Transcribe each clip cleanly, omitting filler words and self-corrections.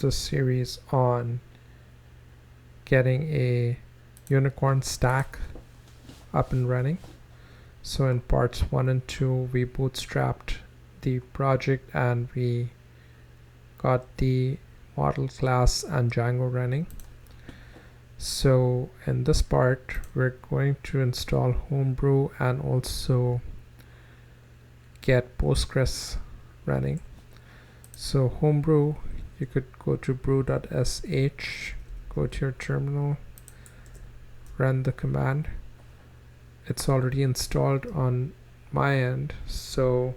this series on getting a unicorn stack up and running. So in parts 1 and 2 we bootstrapped the project and we got the model class and Django running. So in this part we're going to install Homebrew and also get Postgres running. So Homebrew, you could go to brew.sh, go to your terminal, run the command. It's already installed on my end, so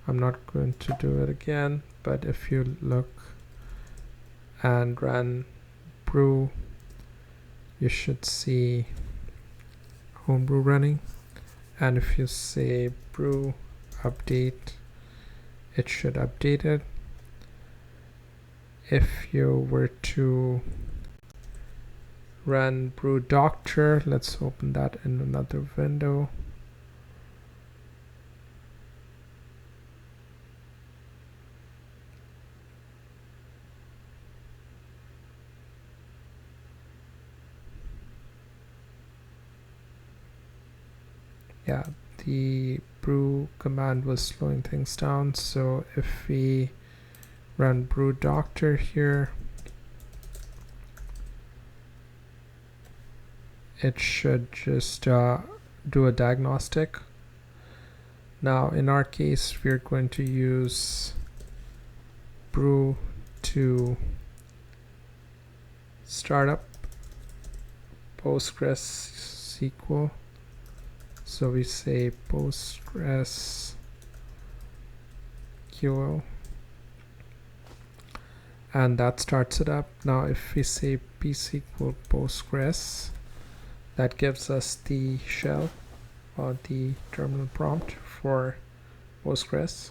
I'm not going to do it again, but if you look and run brew, you should see Homebrew running, and if you say brew update, it should update it. If you were to run brew doctor, let's open that in another window. Yeah, the brew command was slowing things down, so if we run brew doctor here, it should just do a diagnostic. Now in our case we're going to use brew to start up Postgres SQL. So we say Postgres QL, and that starts it up. Now if we say psql Postgres, that gives us the shell or the terminal prompt for Postgres.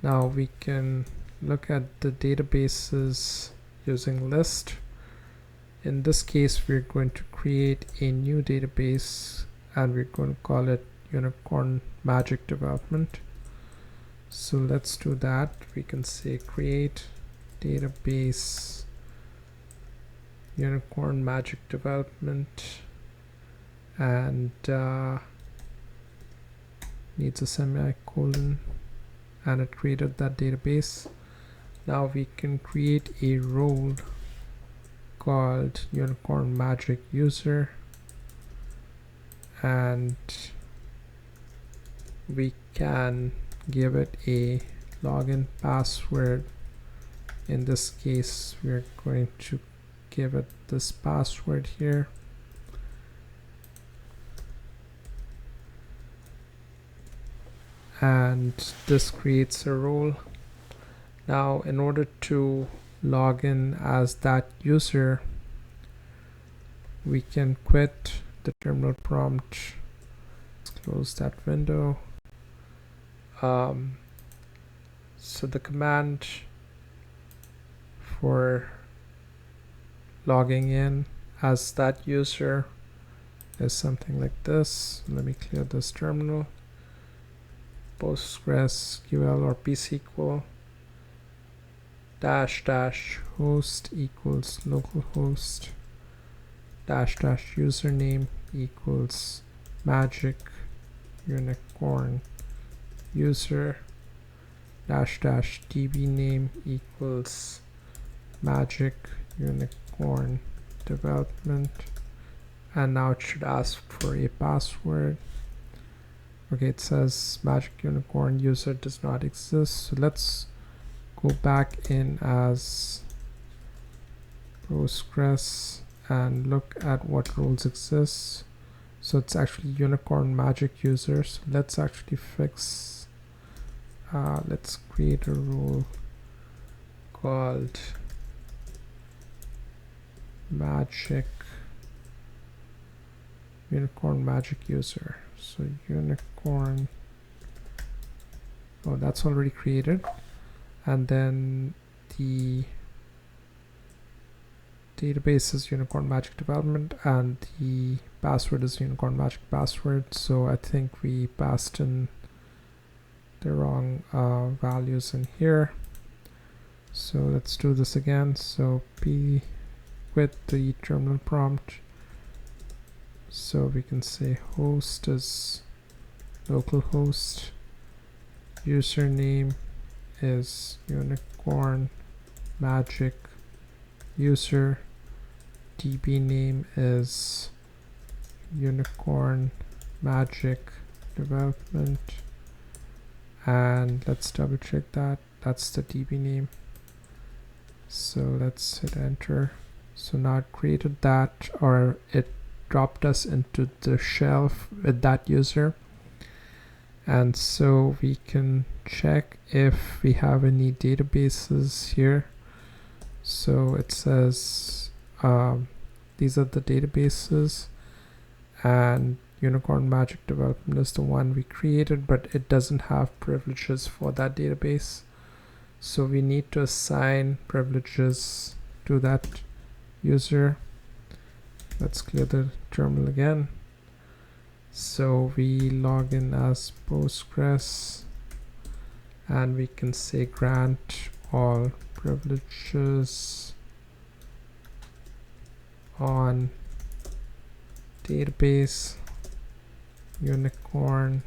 Now we can look at the databases using list. In this case we're going to create a new database and we're going to call it Unicorn Magic Development. So let's do that. We can say create database Unicorn Magic Development, and needs a semicolon, and it created that database. Now we can create a role called Unicorn Magic User, and we can give it a login password. In this case we're going to give it this password here, and this creates a role. Now in order to log in as that user, we can quit the terminal prompt. Let's close that window. So the command for logging in as that user is something like this. Let me clear this terminal. Postgres QL or psql -- host equals localhost -- username equals magic unicorn user -- db name equals magic unicorn development, and now it should ask for a password. Okay, it says magic unicorn user does not exist, so let's go back in as Postgres and look at what roles exist. So it's actually unicorn magic user. So let's actually fix, let's create a role called magic unicorn magic user. So unicorn, oh, that's already created, and then the database is unicorn magic development and the password is unicorn magic password. So I think we passed in the wrong values in here. So let's do this again. So p with the terminal prompt, so we can say host is localhost, username is unicorn magic user, db name is unicorn magic development, and let's double check that that's the db name. So let's hit enter. So now it created that, or it dropped us into the shelf with that user. And so we can check if we have any databases here. So it says these are the databases, and Unicorn Magic Development is the one we created, but it doesn't have privileges for that database. So we need to assign privileges to that user. Let's clear the terminal again. So we log in as Postgres, and we can say grant all privileges on database Unicorn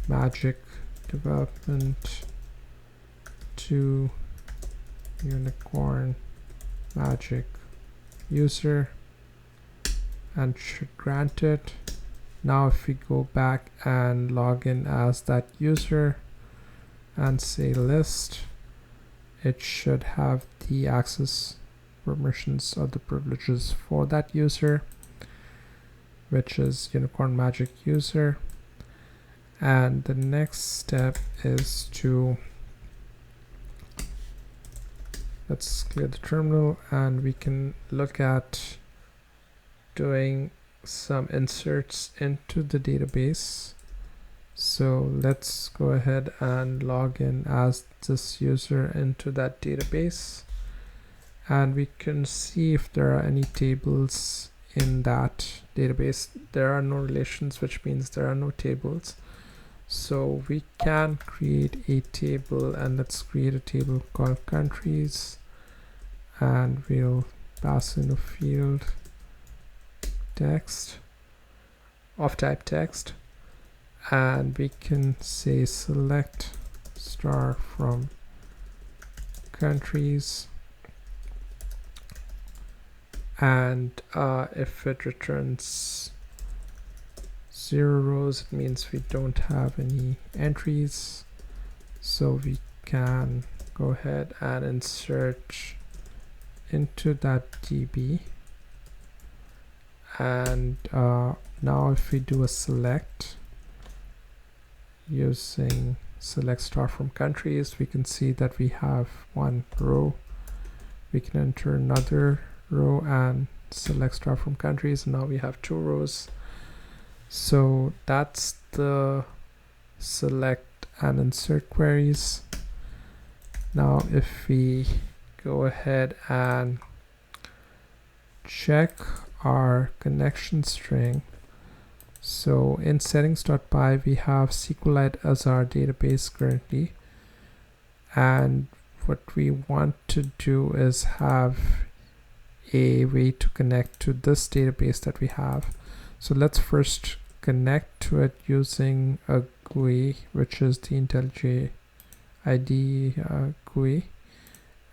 Magic Development to Unicorn Magic user, and should grant it. Now if we go back and log in as that user and say list, it should have the access permissions or the privileges for that user, which is Unicorn Magic user. And the next step is to, let's clear the terminal, and we can look at doing some inserts into the database. So let's go ahead and log in as this user into that database, and we can see if there are any tables in that database. There are no relations, which means there are no tables. So we can create a table, and let's create a table called countries, and we'll pass in a field text of type text, and we can say select star from countries, and if it returns 0 rows, it means we don't have any entries. So we can go ahead and insert into that DB, and now if we do a select using select star from countries, we can see that we have 1 row. We can enter another row and select star from countries, and now we have 2 rows. So that's the select and insert queries. Now if we go ahead and check our connection string, so in settings.py we have SQLite as our database currently, and what we want to do is have a way to connect to this database that we have. So let's first connect to it using a GUI, which is the IntelliJ IDE GUI.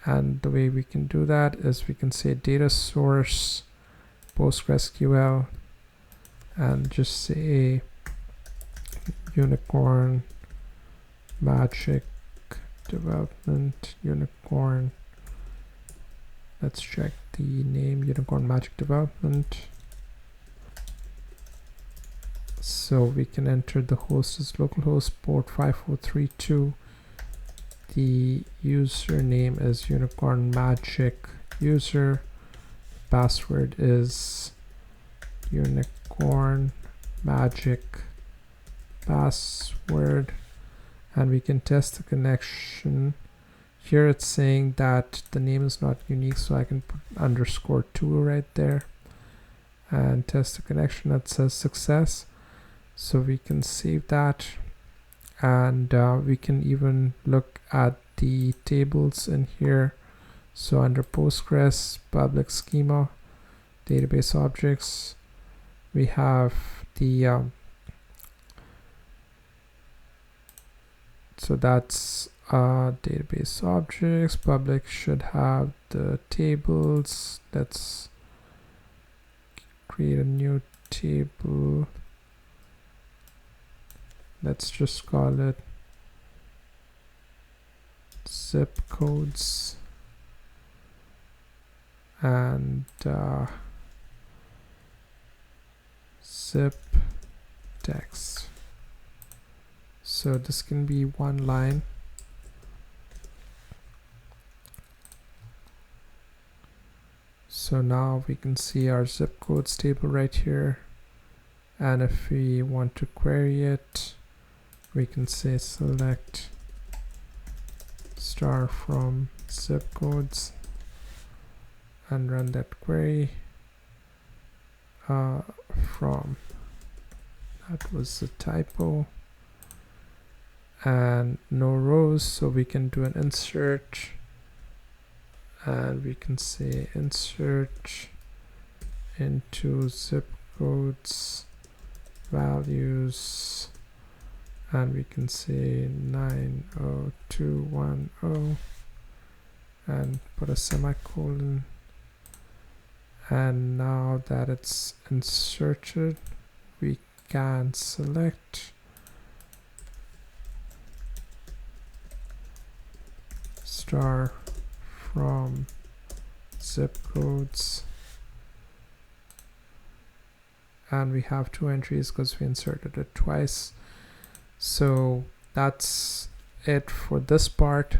And the way we can do that is we can say data source PostgreSQL and just say Unicorn Magic Development Unicorn. Let's check the name, Unicorn Magic Development. So we can enter the host as localhost port 5432. The username is Unicorn Magic user. Password is Unicorn Magic password, and we can test the connection. Here it's saying that the name is not unique, so I can put _2 right there and test the connection. That says success. So we can save that, and we can even look at the tables in here. So under Postgres, public schema, database objects, we have the so that's database objects. Public should have the tables. Let's create a new table. Let's just call it zip codes and zip text. So this can be one line. So now we can see our zip codes table right here, and if we want to query it, we can say select star from zip codes and run that query from, that was a typo, and no rows, so we can do an insert, and we can say insert into zip codes values, and we can say 90210 and put a semicolon. And now that it's inserted, we can select star from zip codes, and we have two entries because we inserted it twice. So that's it for this part.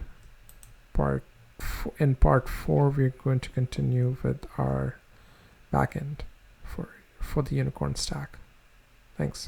In part 4, we're going to continue with our backend for the Unicorn stack. Thanks.